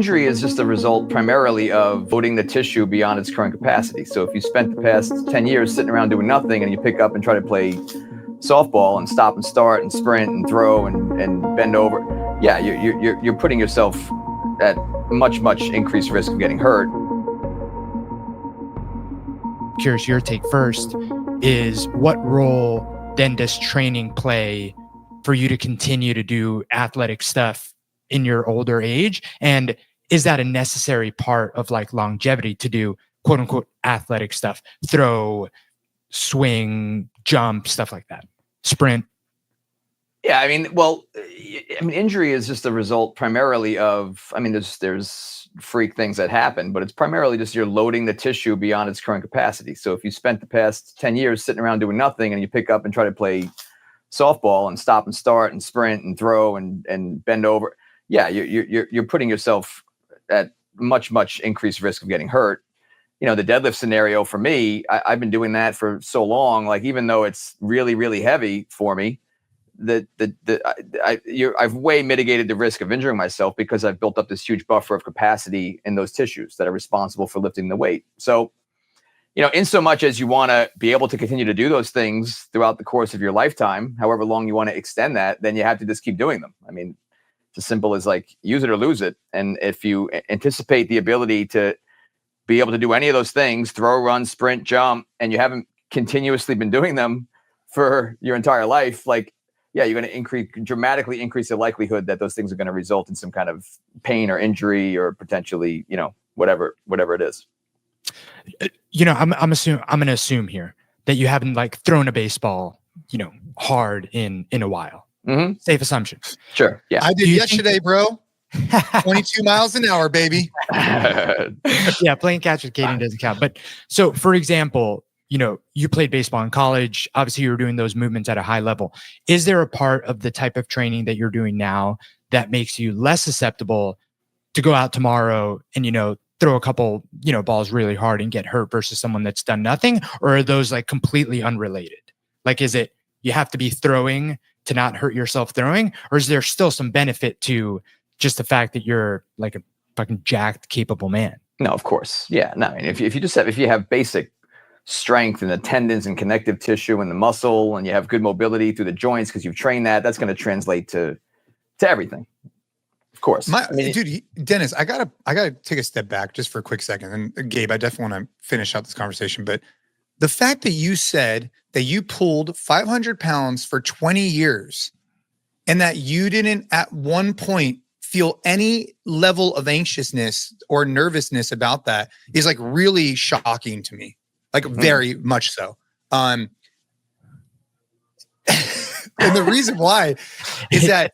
Injury is just a result primarily of loading the tissue beyond its current capacity. So if you spent the past 10 years sitting around doing nothing and you pick up and try to play softball and stop and start and sprint and throw and bend over, yeah, you're putting yourself at much increased risk of getting hurt. Curious, your take first is what role then does training play for you to continue to do athletic stuff in your older age? And is that a necessary part of like longevity to do quote unquote athletic stuff, throw, swing, jump, stuff like that, sprint? Yeah, injury is just a result primarily of, there's freak things that happen, but it's primarily just you're loading the tissue beyond its current capacity. So if you spent the past 10 years sitting around doing nothing and you pick up and try to play softball and stop and start and sprint and throw and bend over, yeah, you're putting yourself at much increased risk of getting hurt. You know, the deadlift scenario for me, I've been doing that for so long, like even though it's really heavy for me, I've way mitigated the risk of injuring myself because I've built up this huge buffer of capacity in those tissues that are responsible for lifting the weight. So, you know, in so much as you want to be able to continue to do those things throughout the course of your lifetime, however long you want to extend that, then you have to just keep doing them. I mean, it's as simple as like use it or lose it. And if you anticipate the ability to be able to do any of those things, throw, run, sprint, jump, and you haven't continuously been doing them for your entire life, like, yeah, you're going to dramatically increase the likelihood that those things are going to result in some kind of pain or injury or potentially, you know, whatever it is. You know, I'm going to assume here that you haven't like thrown a baseball, you know, hard in a while. Mm-hmm. Safe assumption. Sure. Yeah. I did yesterday, bro. 22 miles an hour, baby. Yeah. Playing catch with Kaden doesn't count. But so for example, you know, you played baseball in college. Obviously, you were doing those movements at a high level. Is there a part of the type of training that you're doing now that makes you less susceptible to go out tomorrow and, you know, throw a couple, you know, balls really hard and get hurt versus someone that's done nothing? Or are those like completely unrelated? Like, is it you have to be throwing to not hurt yourself throwing? Or is there still some benefit to just the fact that you're like a fucking jacked, capable man? No, of course. Yeah. No, I mean, if you have basic strength in the tendons and connective tissue and the muscle, and you have good mobility through the joints because you've trained that, that's going to translate to everything. Of course. Dude, Dennis, I gotta take a step back just for a quick second. And Gabe, I definitely want to finish out this conversation. But the fact that you said that you pulled 500 pounds for 20 years and that you didn't at one point feel any level of anxiousness or nervousness about that is like really shocking to me. Like very much so. And the reason why is that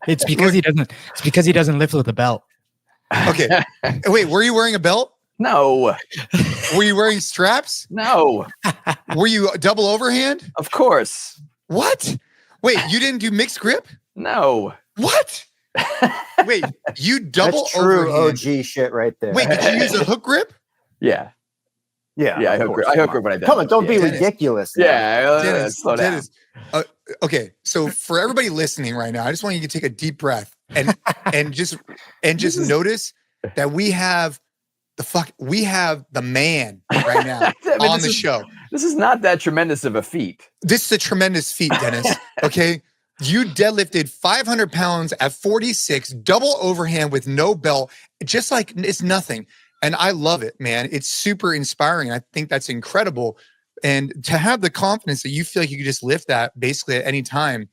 it's because he doesn't lift with a belt. Okay. Wait, were you wearing a belt? No. Were you wearing straps? No. Were you double overhand? Of course. What? Wait, you didn't do mixed grip? No. What? Wait, you double That's true overhand. OG shit right there. Wait, did you use a hook grip? Yeah. Yeah. I hook grip when I did. Come on, don't be Dennis. ridiculous. Yeah. Dennis, Slow down. Dennis. Okay, so for everybody listening right now, I just want you to take a deep breath and just notice that we have the man right now on the show. This is not that tremendous of a feat. This is a tremendous feat, Dennis. Okay. You deadlifted 500 pounds at 46, double overhand with no belt, just like it's nothing. And I love it, man. It's super inspiring. I think that's incredible. And to have the confidence that you feel like you can just lift that basically at any time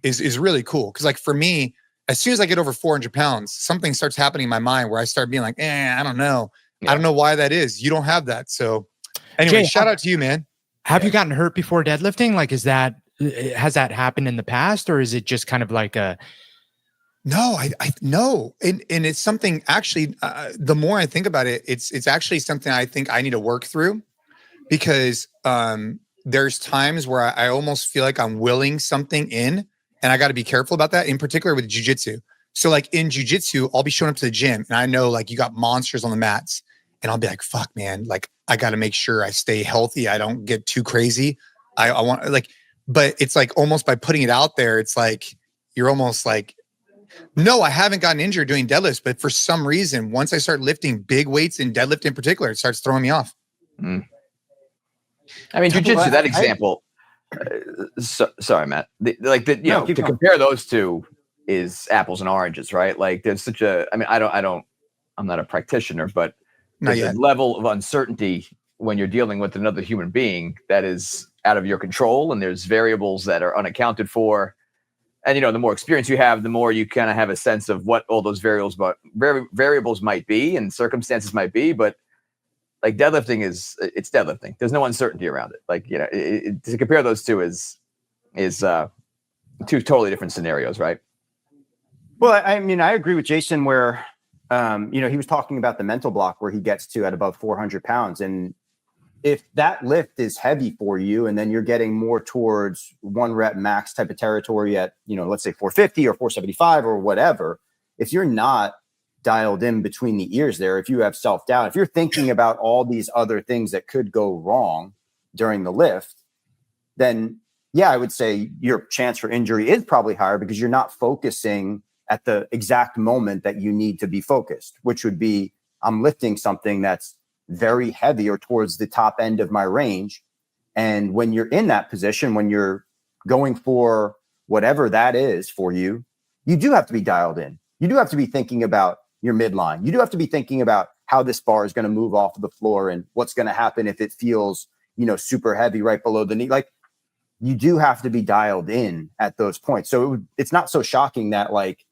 is really cool. Because like for me, as soon as I get over 400 pounds, something starts happening in my mind where I start being like, I don't know. Yeah. I don't know why that is. You don't have that. So anyway, Jay, shout out to you, man. Have you gotten hurt before deadlifting? Like, has that happened in the past, or is it just kind of like a... No, I no. And it's something actually, the more I think about it, it's actually something I think I need to work through, because there's times where I almost feel like I'm willing something in, and I got to be careful about that, in particular with jiu-jitsu. So like in jiu-jitsu, I'll be showing up to the gym and I know like you got monsters on the mats, and I'll be like, fuck man, like I got to make sure I stay healthy. I don't get too crazy. I want like, but it's like almost by putting it out there, it's like, you're almost like, No, I haven't gotten injured doing deadlifts, but for some reason, once I start lifting big weights in deadlift in particular, it starts throwing me off. I mean, jiu-jitsu, that example. Sorry, Matt. To compare those two is apples and oranges, right? Like there's such a, I mean, I'm not a practitioner, but there's a level of uncertainty when you're dealing with another human being that is out of your control, and there's variables that are unaccounted for. And, the more experience you have, the more you kind of have a sense of what all those variables might be and circumstances might be. But like deadlifting it's deadlifting. There's no uncertainty around it. Like, to compare those two is two totally different scenarios, right? Well, I mean, I agree with Jason where, he was talking about the mental block where he gets to at above 400 pounds. And if that lift is heavy for you, and then you're getting more towards 1 rep max type of territory at, let's say 450 or 475 or whatever, if you're not dialed in between the ears there, if you have self-doubt, if you're thinking about all these other things that could go wrong during the lift, then yeah, I would say your chance for injury is probably higher because you're not focusing at the exact moment that you need to be focused, which would be, I'm lifting something that's very heavy or towards the top end of my range. And when you're in that position, when you're going for whatever that is for you, you do have to be dialed in. You do have to be thinking about your midline. You do have to be thinking about how this bar is going to move off of the floor and what's going to happen if it feels, super heavy right below the knee. Like, you do have to be dialed in at those points. So it's not so shocking that, like,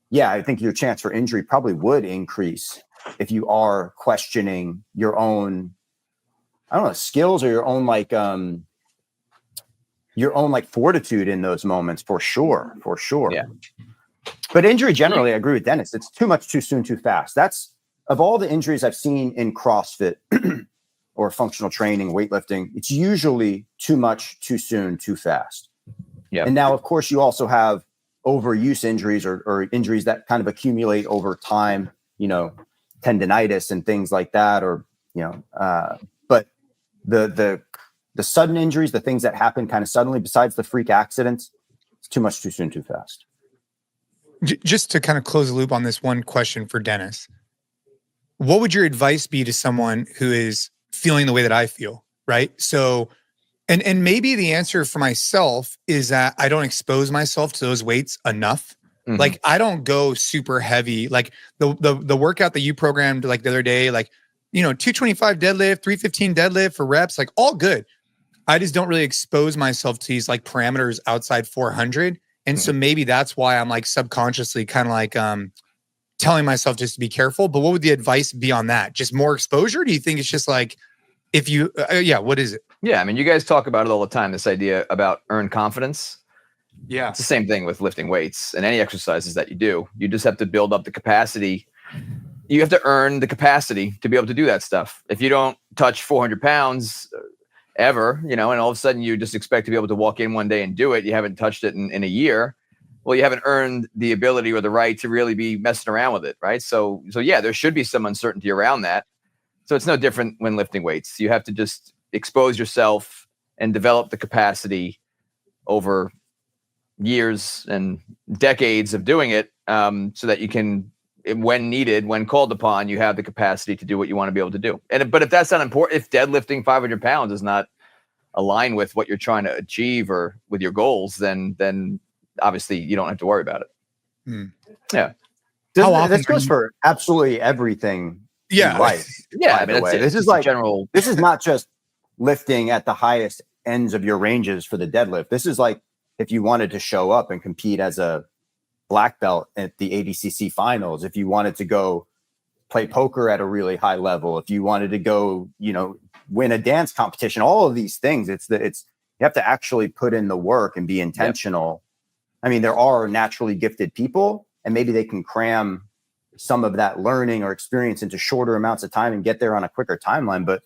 yeah, I think your chance for injury probably would increase if you are questioning your own, I don't know, skills or your own fortitude in those moments, for sure. Yeah. But injury generally, I agree with Dennis. It's too much, too soon, too fast. That's, of all the injuries I've seen in CrossFit or functional training, weightlifting, it's usually too much, too soon, too fast. Yeah. And now, of course, you also have overuse injuries or injuries that kind of accumulate over time, tendinitis and things like that, or, but the sudden injuries, the things that happen kind of suddenly, besides the freak accidents, it's too much, too soon, too fast. Just to kind of close the loop on this one question for Dennis, what would your advice be to someone who is feeling the way that I feel, right? So, and maybe the answer for myself is that I don't expose myself to those weights enough. Mm-hmm. Like, I don't go super heavy. Like the workout that you programmed like the other day, like, 225 deadlift, 315 deadlift for reps, like all good. I just don't really expose myself to these like parameters outside 400. And so maybe that's why I'm like subconsciously kind of like telling myself just to be careful. But what would the advice be on that? Just more exposure? Do you think it's just like, if you, what is it? Yeah. I mean, you guys talk about it all the time, this idea about earned confidence. Yeah. It's the same thing with lifting weights and any exercises that you do. You just have to build up the capacity. You have to earn the capacity to be able to do that stuff. If you don't touch 400 pounds ever, and all of a sudden you just expect to be able to walk in one day and do it, you haven't touched it in a year. Well, you haven't earned the ability or the right to really be messing around with it, right? So yeah, there should be some uncertainty around that. So it's no different when lifting weights. You have to just expose yourself and develop the capacity over years and decades of doing it, so that you can, when needed, when called upon, you have the capacity to do what you want to be able to do. But if that's not important, if deadlifting 500 pounds is not aligned with what you're trying to achieve or with your goals, then obviously you don't have to worry about it. Yeah. This goes for absolutely everything. Yeah. Life. Yeah. I mean, this is like general. This is not just lifting at the highest ends of your ranges for the deadlift. This is like if you wanted to show up and compete as a black belt at the ADCC finals, if you wanted to go play poker at a really high level, if you wanted to go, win a dance competition, all of these things, you have to actually put in the work and be intentional. Yep. I mean, there are naturally gifted people, and maybe they can cram some of that learning or experience into shorter amounts of time and get there on a quicker timeline. But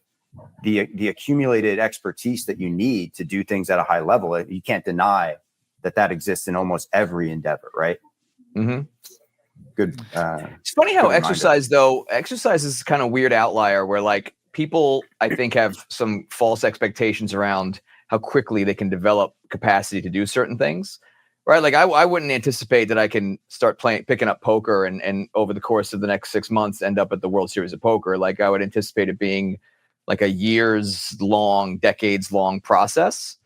the accumulated expertise that you need to do things at a high level, you can't deny that exists in almost every endeavor, right? Mm-hmm. Good. It's funny how exercise is kind of weird outlier where like people, I think, have some false expectations around how quickly they can develop capacity to do certain things. right? Like I wouldn't anticipate that I can start picking up poker and over the course of the next 6 months end up at the World Series of Poker. Like I would anticipate it being like a decades long process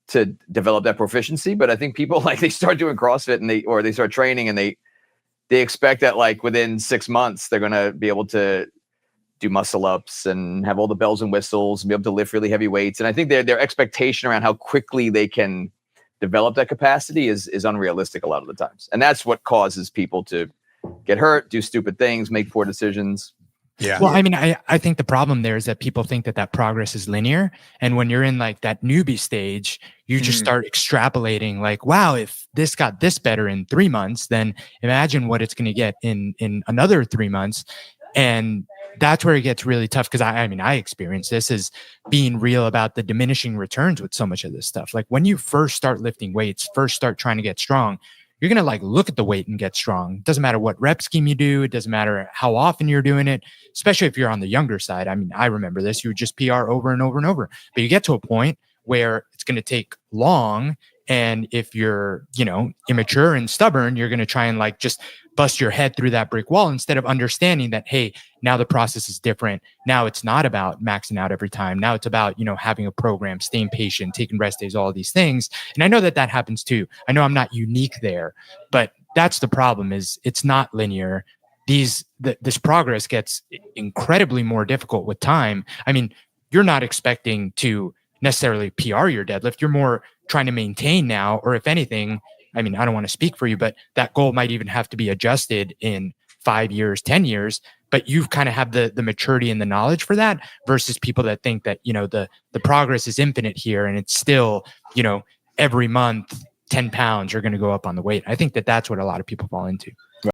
to develop that proficiency. But I think people like they start doing CrossFit and they start training and they expect that like within 6 months they're gonna be able to do muscle ups and have all the bells and whistles and be able to lift really heavy weights. And I think their expectation around how quickly they can develop that capacity is unrealistic a lot of the times. And that's what causes people to get hurt, do stupid things, make poor decisions. Yeah. Well, I mean, I think the problem there is that people think that progress is linear. And when you're in like that newbie stage, you just start extrapolating like, wow, if this got this better in 3 months, then imagine what it's going to get in another 3 months. And that's where it gets really tough. Cause I mean, I experienced this as being real about the diminishing returns with so much of this stuff. Like when you first start lifting weights, first start trying to get strong, you're going to like look at the weight and get strong. It doesn't matter what rep scheme you do. It doesn't matter how often you're doing it, especially if you're on the younger side. I mean, I remember this, you would just PR over and over and over, but you get to a point where it's going to take long. And if you're, immature and stubborn, you're going to try and like just bust your head through that brick wall instead of understanding that, hey, now the process is different. Now it's not about maxing out every time. Now it's about, having a program, staying patient, taking rest days, all of these things. And I know that happens too. I know I'm not unique there, but that's the problem is it's not linear. This progress gets incredibly more difficult with time. I mean, you're not expecting to necessarily PR your deadlift. You're more trying to maintain now, or if anything, I mean, I don't want to speak for you, but that goal might even have to be adjusted in 5 years, 10 years, but you've kind of have the maturity and the knowledge for that versus people that think that, the progress is infinite here. And it's still, every month, 10 pounds are going to go up on the weight. I think that's what a lot of people fall into.